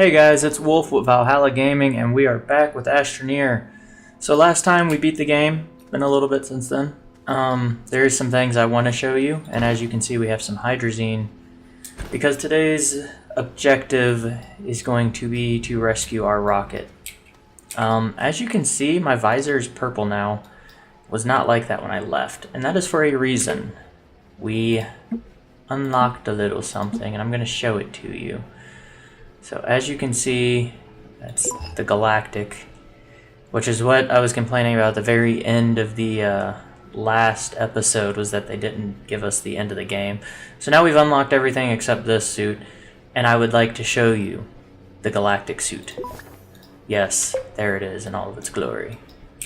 Hey guys, it's Wolf with Valhalla Gaming, and we are back with Astroneer. So last time we beat the game, been a little bit since then. There's some things I want to show you, and as you can see we have some hydrazine, because today's objective is going to be to rescue our rocket. As you can see, my visor is purple now. Was not like that when I left, and that is for a reason. We unlocked a little something, and I'm going to show it to you. So as you can see, that's the Galactic, which is what I was complaining about at the very end of the last episode, was that they didn't give us the end of the game. So now we've unlocked everything except this suit, and I would like to show you the Galactic suit. Yes, there it is in all of its glory.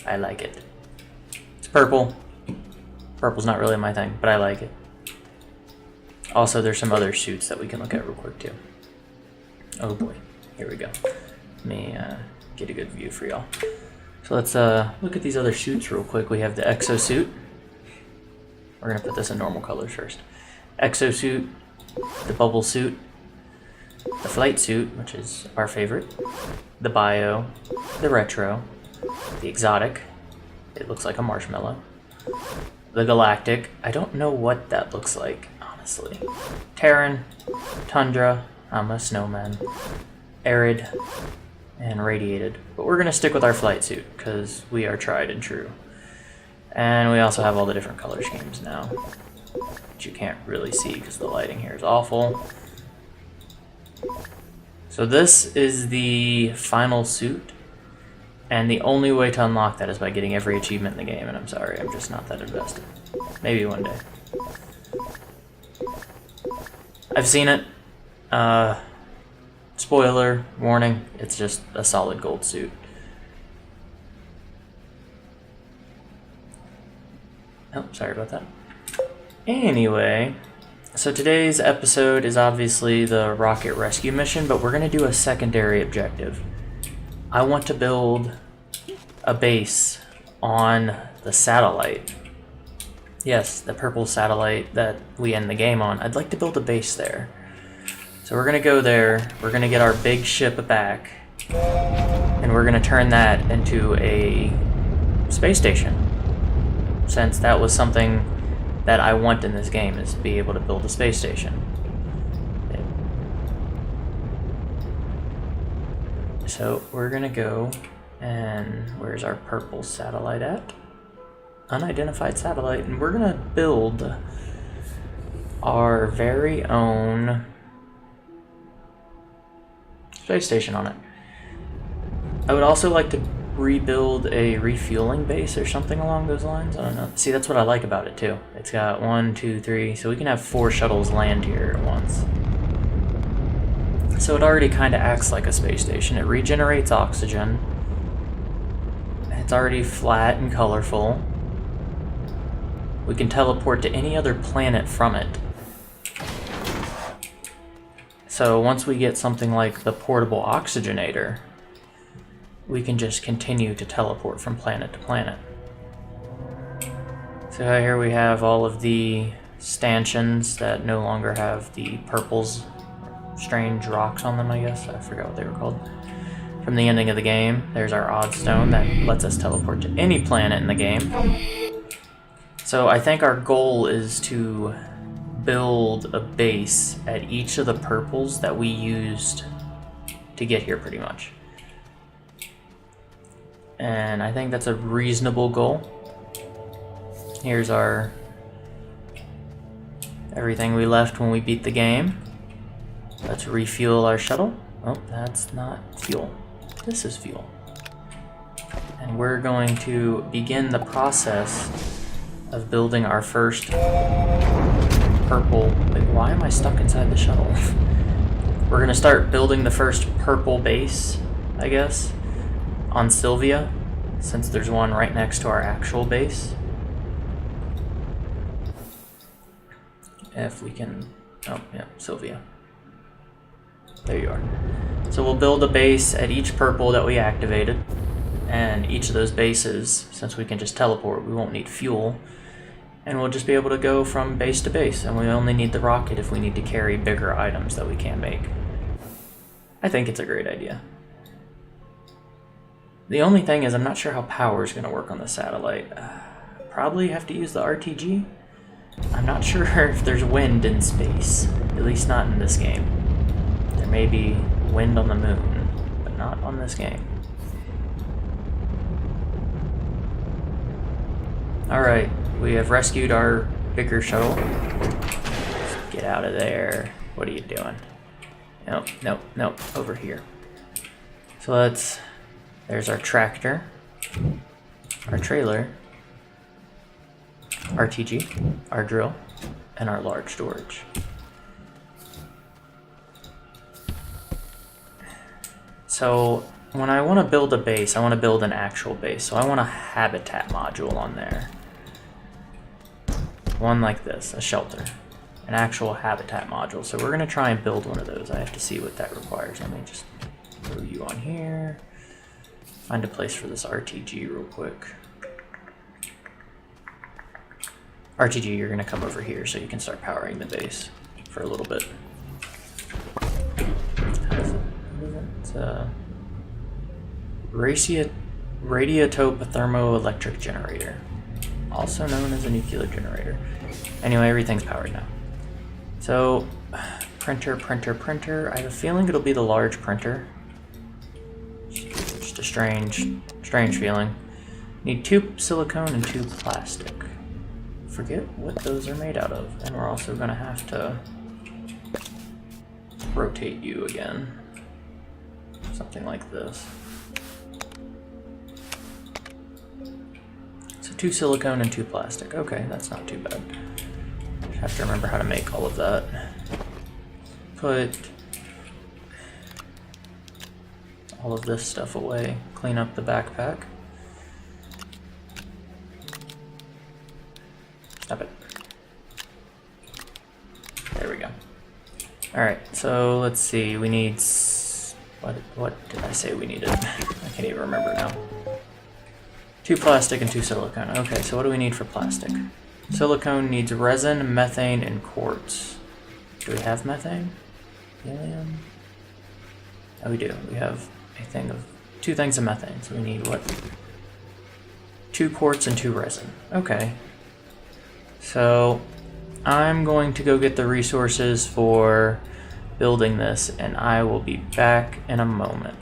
I like it. It's purple. Purple's not really my thing, but I like it. Also, there's some other suits that we can look at real quick too. Oh boy, here we go. Let me get a good view for y'all. So let's look at these other suits real quick. We have the exosuit. We're gonna put this in normal colors first. Exosuit, the bubble suit, the flight suit, which is our favorite, the bio, the retro, the exotic, it looks like a marshmallow, the galactic, I don't know what that looks like, honestly, Terran, tundra, I'm a snowman, arid, and radiated. But we're gonna stick with our flight suit because we are tried and true. And we also have all the different color schemes now, which you can't really see because the lighting here is awful. So this is the final suit, and the only way to unlock that is by getting every achievement in the game, and I'm sorry, I'm just not that invested. Maybe one day. I've seen it. Spoiler, warning, it's just a solid gold suit. Oh, sorry about that. Anyway, so today's episode is obviously the rocket rescue mission, but we're going to do a secondary objective. I want to build a base on the satellite. Yes, the purple satellite that we end the game on. I'd like to build a base there. So we're gonna go there, we're gonna get our big ship back, and we're gonna turn that into a space station. Since that was something that I want in this game, is to be able to build a space station. So we're gonna go, and where's our purple satellite at? Unidentified satellite, and we're gonna build our very own space station on it. I would also like to rebuild a refueling base or something along those lines. I don't know. See, that's what I like about it too. It's got 1, 2, 3, so we can have 4 shuttles land here at once. So it already kind of acts like a space station. It regenerates oxygen. It's already flat and colorful. We can teleport to any other planet from it. So once we get something like the portable oxygenator, we can just continue to teleport from planet to planet. So here we have all of the stanchions that no longer have the purples, strange rocks on them, I guess. I forgot what they were called. From the ending of the game, there's our odd stone that lets us teleport to any planet in the game. So I think our goal is to build a base at each of the purples that we used to get here, pretty much. And I think that's a reasonable goal. Here's our everything we left when we beat the game. Let's refuel our shuttle. Oh, that's not fuel. This is fuel. And we're going to begin the process of building our first purple. Wait, why am I stuck inside the shuttle? We're gonna start building the first purple base, I guess, on Sylvia, since there's one right next to our actual base. If we can, oh yeah, Sylvia. There you are. So we'll build a base at each purple that we activated, and each of those bases, since we can just teleport, we won't need fuel. And we'll just be able to go from base to base, and we only need the rocket if we need to carry bigger items that we can't make. I I think it's a great idea. The only thing is I'm not sure how power is going to work on the satellite. Probably have to use the RTG. I'm not sure if there's wind in space, at least not in this game. There may be wind on the moon, but not on this game. Alright, we have rescued our bigger shuttle. Let's get out of there. What are you doing? Nope, nope, nope, over here. So there's our tractor, our trailer, RTG, our drill, and our large storage. So when I want to build a base, I want to build an actual base. So I want a habitat module on there. One like this, a shelter. An actual habitat module. So we're going to try and build one of those. I have to see what that requires. Let me just throw you on here. Find a place for this RTG real quick. RTG, you're going to come over here so you can start powering the base for a little bit. It's a radiotope thermoelectric generator, also known as a nuclear generator. Anyway, everything's powered now. So, printer. I have a feeling it'll be the large printer. Just a strange feeling. Need 2 silicone and 2 plastic. Forget what those are made out of. And we're also gonna have to rotate you again. Something like this. So 2 silicone and 2 plastic. Okay, that's not too bad. Just have to remember how to make all of that. Put all of this stuff away. Clean up the backpack. Stop it. There we go. Alright, so let's see. We need... What did I say we needed? I can't even remember now. 2 plastic and 2 silicone. Okay, so what do we need for plastic? Silicone needs resin, methane, and quartz. Do we have methane? Helium? Oh, we do. We have a thing of 2 things of methane. So we need what? 2 quartz and 2 resin. Okay. So I'm going to go get the resources for building this, and I will be back in a moment.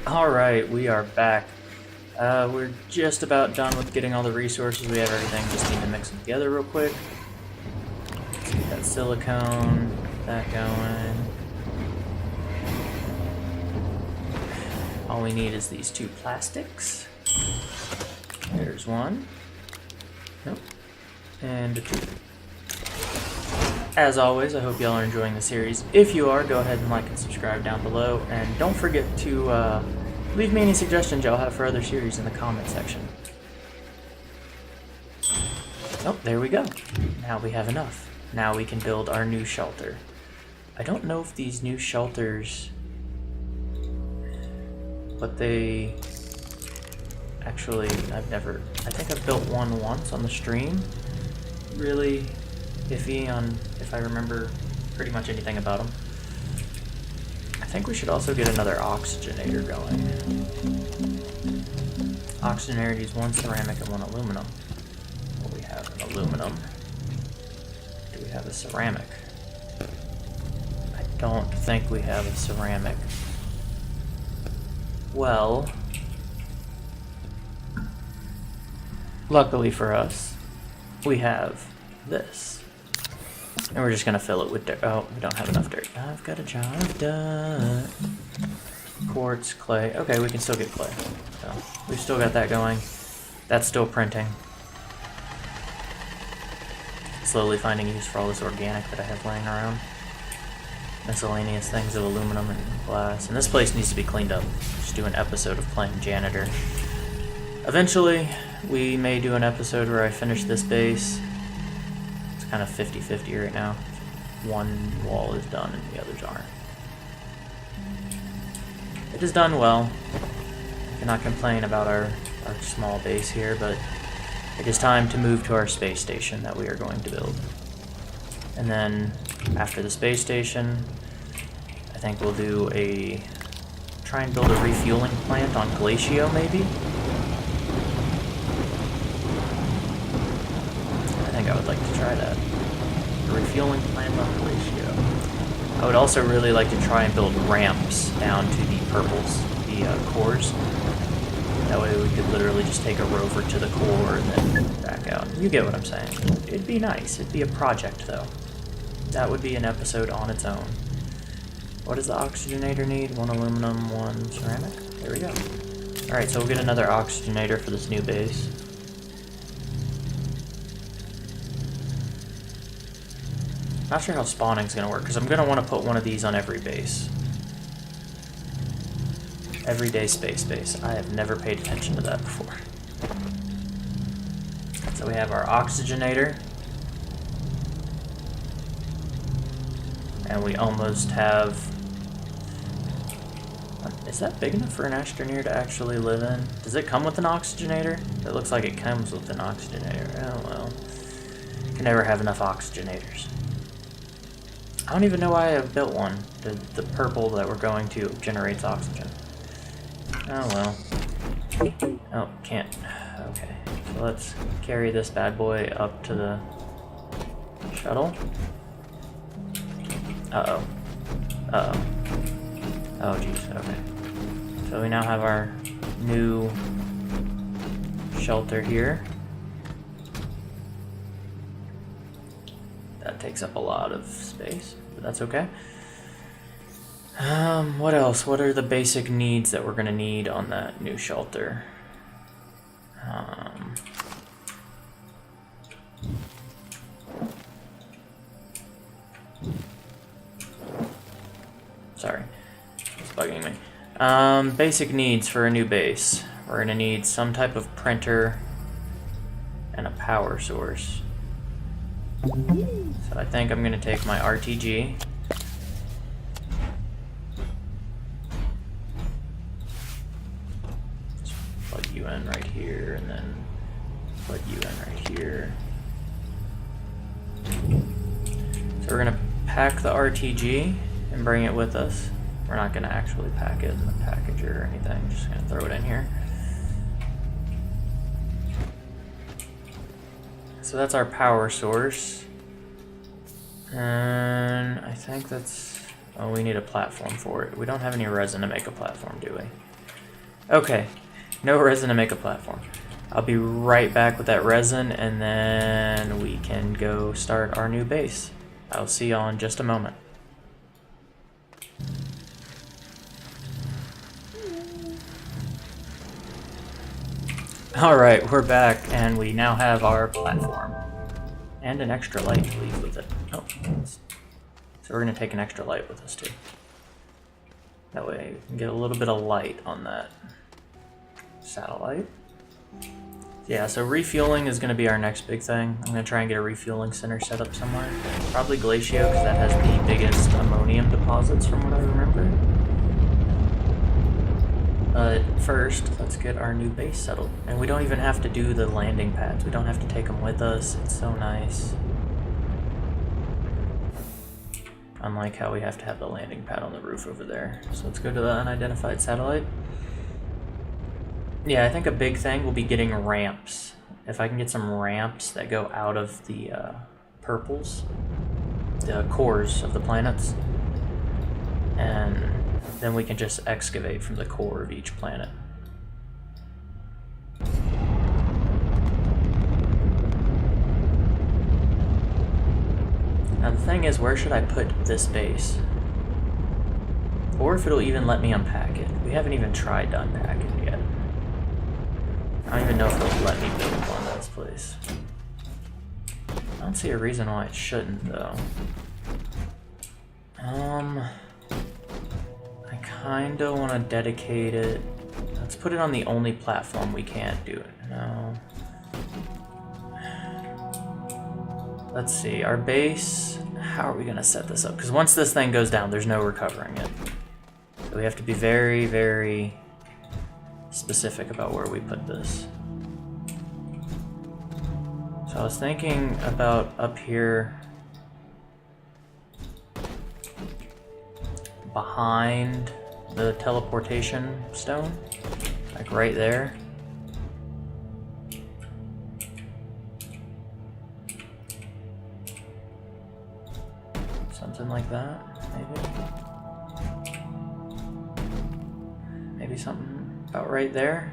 Alright, we are back. We're just about done with getting all the resources. We have everything, just need to mix them together real quick. Let's get that silicone, get that going. All we need is these 2 plastics. There's 1. Nope. And a 2. As always, I hope y'all are enjoying the series. If you are, go ahead and like and subscribe down below. And don't forget to leave me any suggestions y'all have for other series in the comment section. Oh, there we go. Now we have enough. Now we can build our new shelter. I don't know if these new shelters... But they... Actually, I think I've built one once on the stream. Really iffy on if I remember pretty much anything about them. I think we should also get another oxygenator going. Oxygenator needs 1 ceramic and 1 aluminum. Well, we have an aluminum. have a ceramic. I don't think we have a ceramic. Well, luckily for us, we have this. And we're just gonna fill it with dirt. Oh, we don't have enough dirt. I've got a jar of dirt. Quartz, clay. Okay, we can still get clay. So we've still got that going. That's still printing. Slowly finding use for all this organic that I have laying around. Miscellaneous things of aluminum and glass. And this place needs to be cleaned up. Just do an episode of playing janitor. Eventually, we may do an episode where I finish this base. It's kind of 50-50 right now. One wall is done and the others aren't. It is done well. I cannot complain about our small base here, but it is time to move to our space station that we are going to build. And then after the space station, I think we'll do try and build a refueling plant on Glacio maybe? I think I would like to try that. A refueling plant on Glacio. I would also really like to try and build ramps down to the purples, the cores. That way we could literally just take a rover to the core and then back out. You get what I'm saying. It'd be nice. It'd be a project, though. That would be an episode on its own. What does the oxygenator need? 1 aluminum, 1 ceramic? There we go. Alright, so we'll get another oxygenator for this new base. Not sure how spawning's gonna work, because I'm gonna want to put one of these on every base. Everyday space base. I have never paid attention to that before. So we have our oxygenator. And we almost have... Is that big enough for an Astroneer to actually live in? Does it come with an oxygenator? It looks like it comes with an oxygenator. Oh well. You can never have enough oxygenators. I don't even know why I built one. The purple that we're going to generates oxygen. Oh well. Oh, can't. Okay. So let's carry this bad boy up to the shuttle. Uh-oh. Uh-oh. Oh, jeez. Okay. So we now have our new shelter here. That takes up a lot of space, but that's okay. What else? What are the basic needs that we're gonna need on that new shelter? Sorry, it's bugging me. Basic needs for a new base. We're gonna need some type of printer and a power source. So I think I'm gonna take my RTG. Plug you in right here, and then plug you in right here. So we're gonna pack the RTG and bring it with us. We're not gonna actually pack it in the packager or anything, just gonna throw it in here. So that's our power source. And I think that's... Oh, we need a platform for it. We don't have any resin to make a platform, do we? Okay, no resin to make a platform. I'll be right back with that resin, and then we can go start our new base. I'll see y'all in just a moment. Alright, we're back, and we now have our platform. And an extra light to leave with it. Oh, so we're going to take an extra light with us too. That way we can get a little bit of light on that satellite. Yeah, so refueling is going to be our next big thing. I'm going to try and get a refueling center set up somewhere. Probably Glacio, because that has the biggest ammonium deposits from what I remember. But first, let's get our new base settled. And we don't even have to do the landing pads. We don't have to take them with us. It's so nice. Unlike how we have to have the landing pad on the roof over there. So let's go to the unidentified satellite. Yeah, I think a big thing will be getting ramps. If I can get some ramps that go out of the purples, the cores of the planets. And then we can just excavate from the core of each planet. Now the thing is, where should I put this base? Or if it'll even let me unpack it. We haven't even tried to unpack it yet. I don't even know if it'll let me build one in this place. I don't see a reason why it shouldn't, though. I kinda want to dedicate it. Let's put it on the only platform we can't do it. No. Let's see, our base, how are we gonna set this up? Because once this thing goes down, there's no recovering it. So we have to be very, very specific about where we put this. So I was thinking about up here behind the teleportation stone, like right there. Something like that, maybe. Maybe something about right there.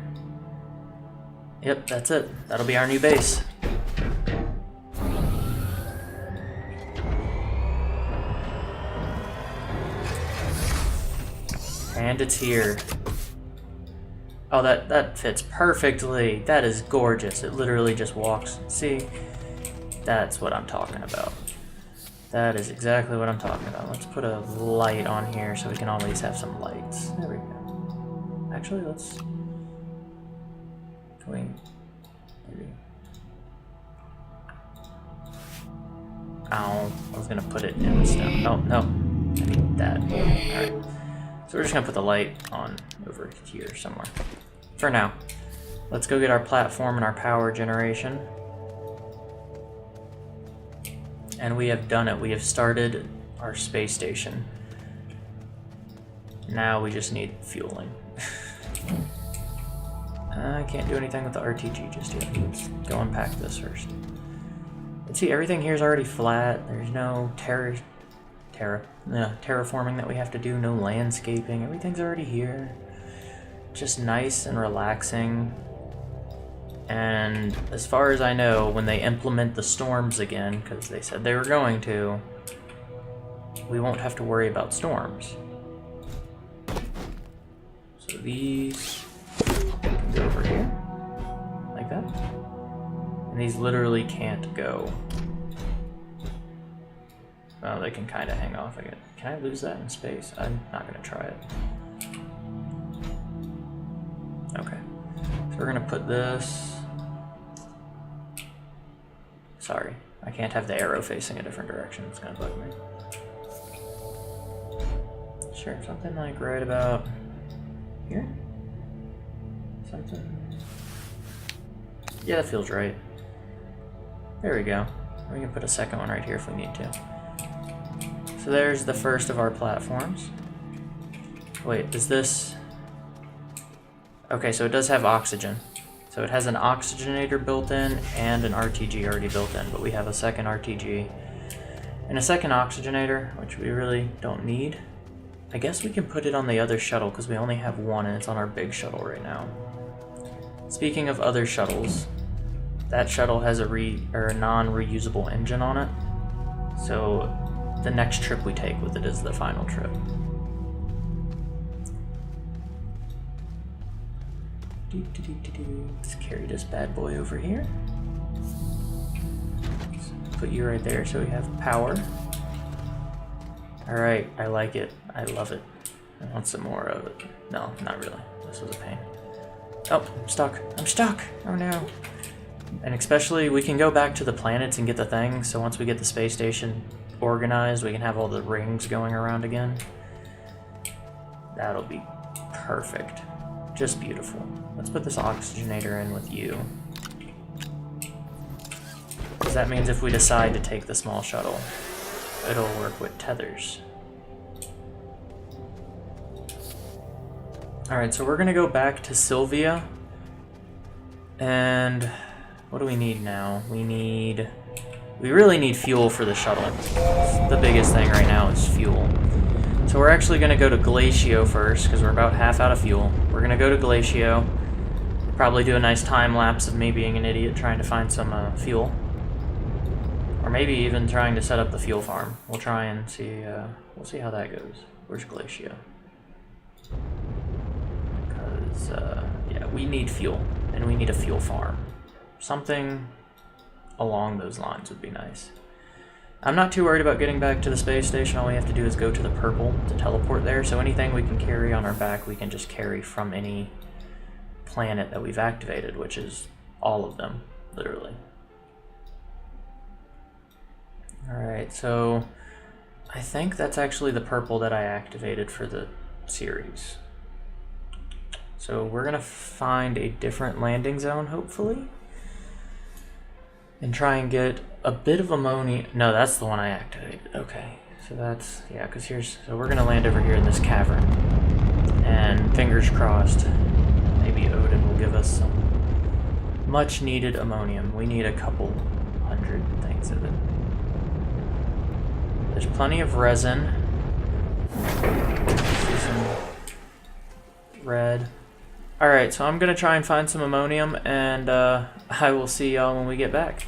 Yep, that's it. That'll be our new base. And it's here. Oh, that fits perfectly. That is gorgeous. It literally just walks. See? That's what I'm talking about. That is exactly what I'm talking about. Let's put a light on here so we can always have some lights. There we go. Actually, let's... Can we... Maybe... Ow. I was gonna put it in the stone. Oh, no. I need that. Alright. So we're just gonna put the light on over here somewhere. For now. Let's go get our platform and our power generation. And we have done it. We have started our space station. Now we just need fueling. I can't do anything with the RTG just yet. Let's go unpack this first. And see, everything here is already flat. There's no terraforming that we have to do, no landscaping. Everything's already here. Just nice and relaxing. And as far as I know, when they implement the storms again, because they said they were going to, we won't have to worry about storms. So these can go over here, like that. And these literally can't go. Well, they can kind of hang off again. Can I lose that in space? I'm not going to try it. Okay. So we're going to put this... Sorry, I can't have the arrow facing a different direction. It's going to bug me. Sure, something like right about here? Something... Yeah, that feels right. There we go. We can put a second one right here if we need to. So there's the first of our platforms. Wait, is this... Okay, so it does have oxygen. So it has an oxygenator built in and an RTG already built in, but we have a second RTG and a second oxygenator, which we really don't need. I guess we can put it on the other shuttle because we only have one and it's on our big shuttle right now. Speaking of other shuttles, that shuttle has a non-reusable engine on it. So the next trip we take with it is the final trip. Let's carry this bad boy over here. Let's put you right there so we have power. Alright, I like it. I love it. I want some more of it. No, not really. This was a pain. Oh, I'm stuck. I'm stuck! Oh no. And especially, we can go back to the planets and get the thing, so once we get the space station organized, we can have all the rings going around again. That'll be perfect. Just beautiful. Let's put this oxygenator in with you. Because that means if we decide to take the small shuttle, it'll work with tethers. Alright, so we're gonna go back to Sylvia. And what do we need now? We We really need fuel for the shuttle. The biggest thing right now is fuel. So we're actually going to go to Glacio first, because we're about half out of fuel. We're going to go to Glacio. Probably do a nice time lapse of me being an idiot trying to find some fuel. Or maybe even trying to set up the fuel farm. We'll try and see, we'll see how that goes. Where's Glacio? Because, yeah, we need fuel, and we need a fuel farm. Something along those lines would be nice. I'm not too worried about getting back to the space station. All we have to do is go to the purple to teleport there, so anything we can carry on our back, we can just carry from any planet that we've activated, which is all of them, literally. Alright, so I think that's actually the purple that I activated for the series. So we're gonna find a different landing zone, hopefully, and try and get a bit of ammonia. No, that's the one I activated. Okay, so that's, yeah, because here's, so we're gonna land over here in this cavern, and fingers crossed, maybe Odin will give us some much needed ammonium. We need a couple hundred things of it. There's plenty of resin. See some red. Alright, so I'm gonna try and find some ammonium, and I will see y'all when we get back.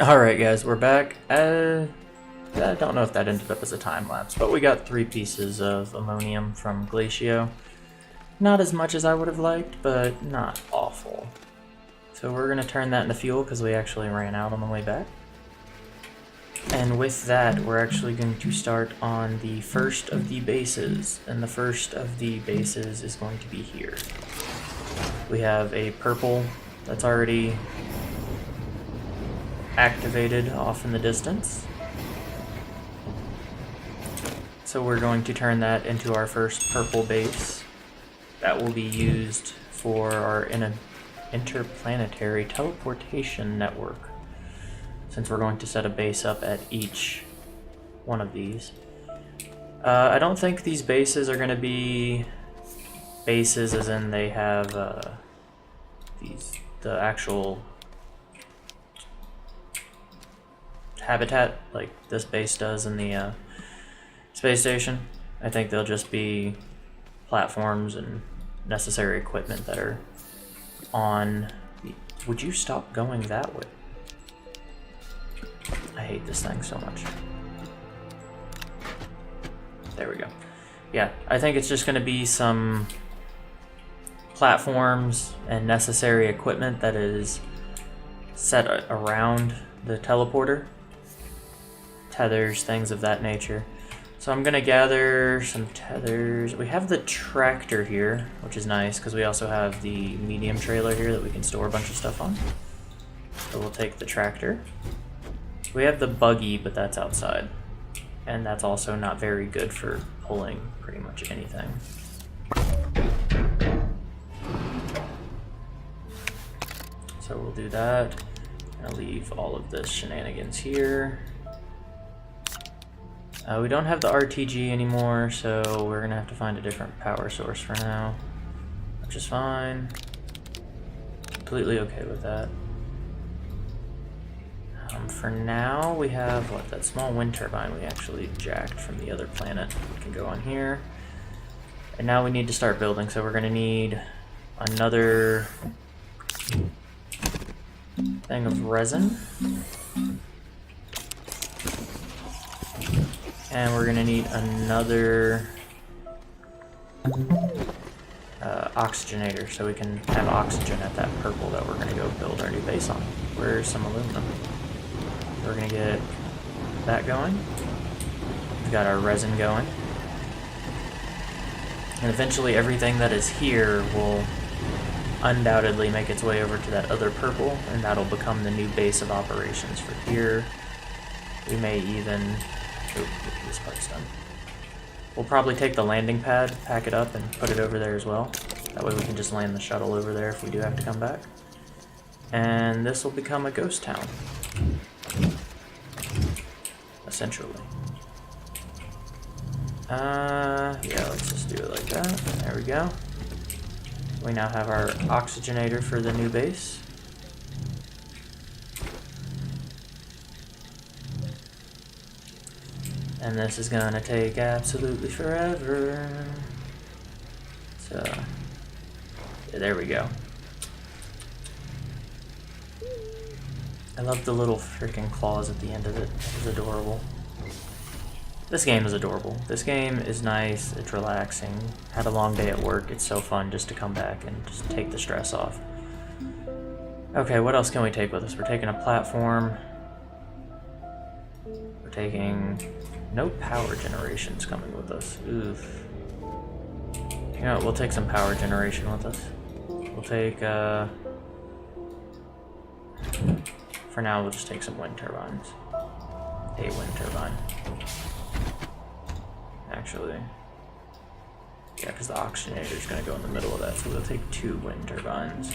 Alright guys, we're back. I don't know if that ended up as a time lapse, but we got 3 pieces of ammonium from Glacio. Not as much as I would have liked, but not awful. So we're going to turn that into fuel because we actually ran out on the way back. And with that, we're actually going to start on the first of the bases, and the first of the bases is going to be here. We have a purple that's already activated off in the distance. So we're going to turn that into our first purple base. That will be used for our interplanetary teleportation network, since we're going to set a base up at each one of these. I don't think these bases are going to be bases as in they have the actual habitat like this base does in the space station. I think they'll just be platforms and necessary equipment that are on the... Would you stop going that way? hate this thing so much. There we go. Yeah, I think it's just going to be some platforms and necessary equipment that is set around the teleporter. Tethers, things of that nature. So I'm going to gather some tethers. We have the tractor here, which is nice because we also have the medium trailer here that we can store a bunch of stuff on. So we'll take the tractor. We have the buggy, but that's outside. And that's also not very good for pulling pretty much anything. So we'll do that. I'll leave all of this shenanigans here. We don't have the RTG anymore, so we're gonna have to find a different power source for now, which is fine. Completely okay with that. For now, we have what, that small wind turbine we actually jacked from the other planet. We can go on here. And now we need to start building, so we're gonna need another thing of resin. And we're gonna need another oxygenator so we can have oxygen at that purple that we're gonna go build our new base on. Where's some aluminum? We're gonna get that going. We've got our resin going. And eventually everything that is here will undoubtedly make its way over to that other purple, and that'll become the new base of operations for here. We may even... Oh, this part's done. We'll probably take the landing pad, pack it up, and put it over there as well. That way we can just land the shuttle over there if we do have to come back. And this will become a ghost town. Essentially. Yeah, let's just do it like that. There we go. We now have our oxygenator for the new base. And this is gonna take absolutely forever. So, yeah, there we go. I love the little freaking claws at the end of it. It's adorable. This game is adorable. This game is nice, it's relaxing. Had a long day at work, it's so fun just to come back and just take the stress off. Okay, what else can we take with us? We're taking a platform. We're taking... No power generations coming with us. Oof. You know what, we'll take some power generation with us. We'll take, for now, we'll just take some wind turbines. A wind turbine. Actually. Yeah, because the oxygenator is going to go in the middle of that, so we'll take 2 wind turbines.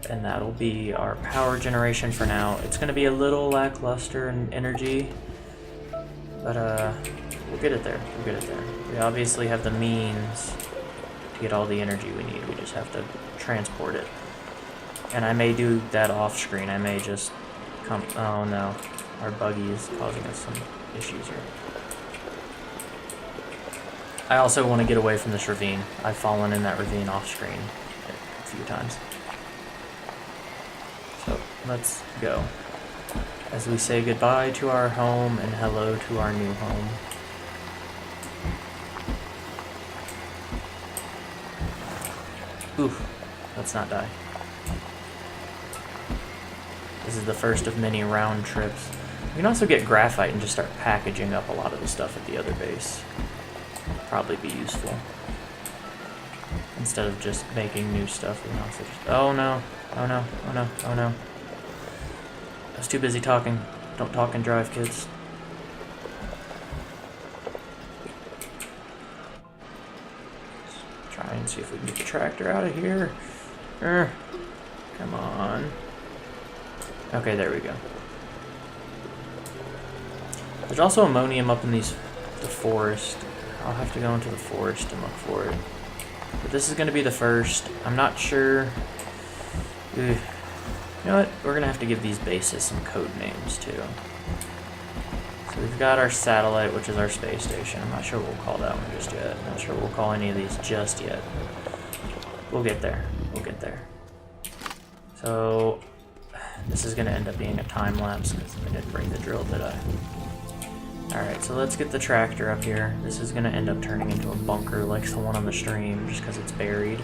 And that'll be our power generation for now. It's going to be a little lackluster in energy. But, we'll get it there. We'll get it there. We obviously have the means to get all the energy we need. We just have to transport it. And I may do that off screen. I may just come... Oh, no. Our buggy is causing us some issues here. I also want to get away from this ravine. I've fallen in that ravine off screen a few times. So, let's go. As we say goodbye to our home and hello to our new home. Oof, let's not die. This is the first of many round trips. We can also get graphite and just start packaging up a lot of the stuff at the other base. Probably be useful. Instead of just making new stuff, we can also just... Oh no, oh no, oh no, oh no. I was too busy talking. Don't talk and drive, kids. Let's try and see if we can get the tractor out of here. Come on. Okay, there we go. There's also ammonium up in the forest. I'll have to go into the forest and look for it. But this is going to be the first. I'm not sure. You know what? We're going to have to give these bases some code names too. So we've got our satellite, which is our space station. I'm not sure what we'll call that one just yet. I'm not sure we'll call any of these just yet. We'll get there. We'll get there. So This is going to end up being a time lapse because I didn't bring the drill, did I? Alright, so let's get the tractor up here. This is going to end up turning into a bunker like the one on the stream just because it's buried.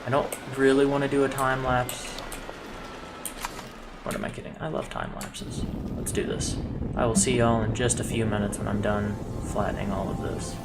I don't really want to do a time lapse. What am I kidding? I love time lapses. Let's do this. I will see y'all in just a few minutes when I'm done flattening all of this.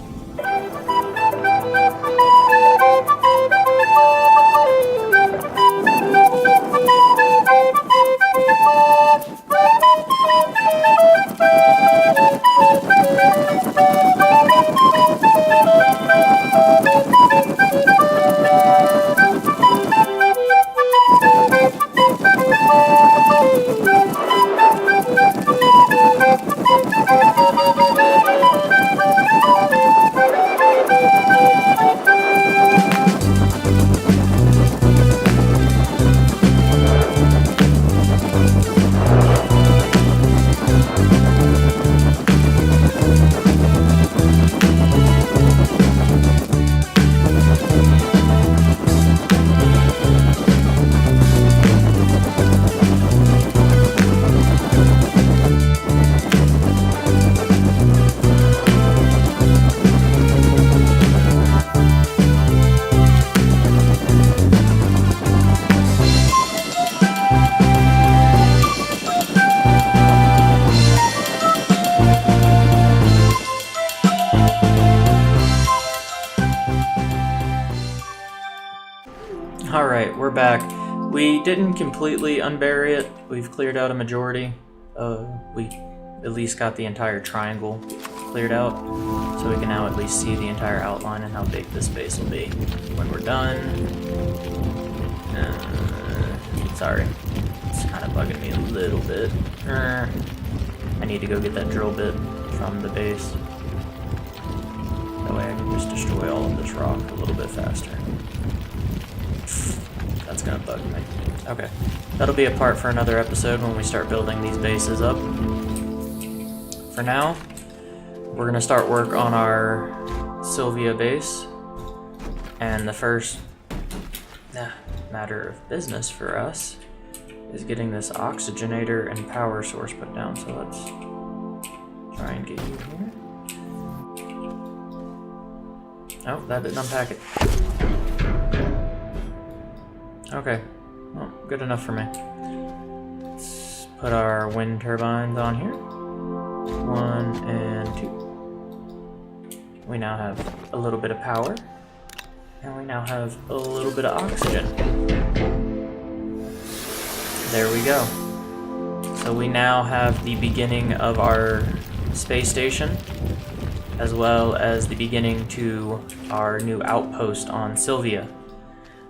Alright, we're back. We didn't completely unbury it. We've cleared out a majority. We at least got the entire triangle cleared out. So we can now at least see the entire outline and how big this base will be when we're done. Sorry. It's kind of bugging me a little bit. I need to go get that drill bit from the base. That way I can just destroy all of this rock a little bit faster. That's gonna bug me. Okay, that'll be a part for another episode when we start building these bases up. For now, we're gonna start work on our Sylvia base, and the first matter of business for us is getting this oxygenator and power source put down. So let's try and get you here. Oh, that didn't unpack it. Okay, well, good enough for me. Let's put our wind turbines on here. 1 and 2. We now have a little bit of power, and we now have a little bit of oxygen. There we go. So we now have the beginning of our space station, as well as the beginning to our new outpost on Sylvia.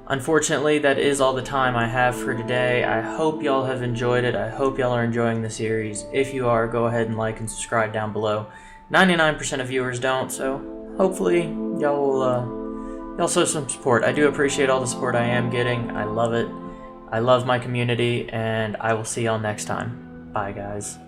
Unfortunately, that is all the time I have for today. I hope y'all have enjoyed it. I hope y'all are enjoying the series. If you are, go ahead and like and subscribe down below. 99% of viewers don't, so hopefully y'all will show some support. I do appreciate all the support I am getting. I love it. I love my community, and I will see y'all next time. Bye, guys.